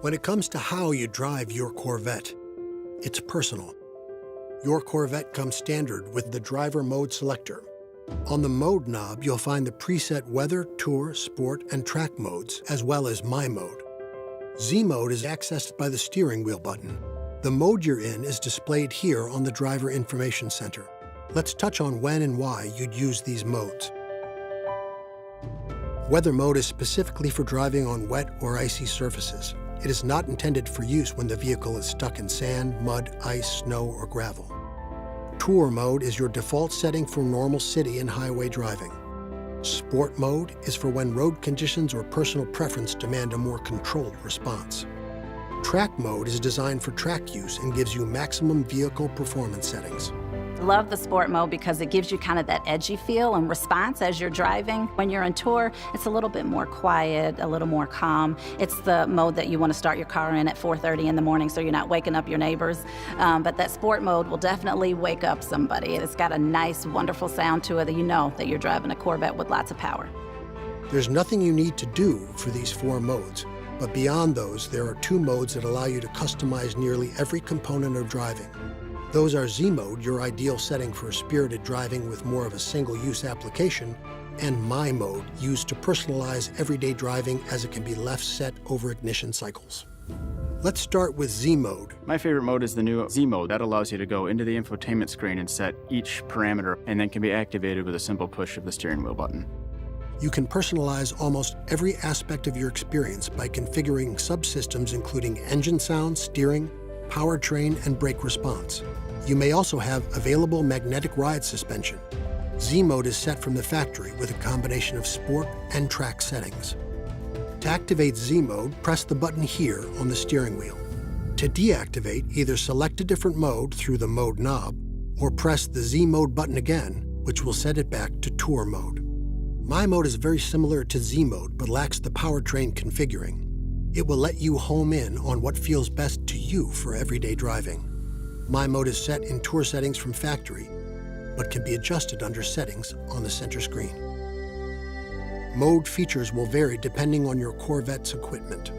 When it comes to how you drive your Corvette, it's personal. Your Corvette comes standard with the driver mode selector. On the mode knob, you'll find the preset weather, tour, sport, and track modes, as well as My Mode. Z Mode is accessed by the steering wheel button. The mode you're in is displayed here on the Driver Information Center. Let's touch on when and why you'd use these modes. Weather mode is specifically for driving on wet or icy surfaces. It is not intended for use when the vehicle is stuck in sand, mud, ice, snow, or gravel. Tour mode is your default setting for normal city and highway driving. Sport mode is for when road conditions or personal preference demand a more controlled response. Track mode is designed for track use and gives you maximum vehicle performance settings. Love the sport mode because it gives you kind of that edgy feel and response as you're driving. When you're on tour, it's a little bit more quiet, a little more calm. It's the mode that you want to start your car in at 4:30 in the morning so you're not waking up your neighbors. But that sport mode will definitely wake up somebody. It's got a nice, wonderful sound to it that you know that you're driving a Corvette with lots of power. There's nothing you need to do for these 4 modes, but beyond those, there are 2 modes that allow you to customize nearly every component of driving. Those are Z Mode, your ideal setting for spirited driving with more of a single-use application, and My Mode, used to personalize everyday driving as it can be left set over ignition cycles. Let's start with Z Mode. My favorite mode is the new Z Mode. That allows you to go into the infotainment screen and set each parameter, and then can be activated with a simple push of the steering wheel button. You can personalize almost every aspect of your experience by configuring subsystems including engine sound, steering, powertrain, and brake response. You may also have available magnetic ride suspension. Z Mode is set from the factory with a combination of sport and track settings. To activate Z Mode, press the button here on the steering wheel. To deactivate, either select a different mode through the mode knob, or press the Z Mode button again, which will set it back to Tour mode. My Mode is very similar to Z Mode, but lacks the powertrain configuring. It will let you home in on what feels best to you for everyday driving. My Mode is set in Tour settings from factory, but can be adjusted under Settings on the center screen. Mode features will vary depending on your Corvette's equipment.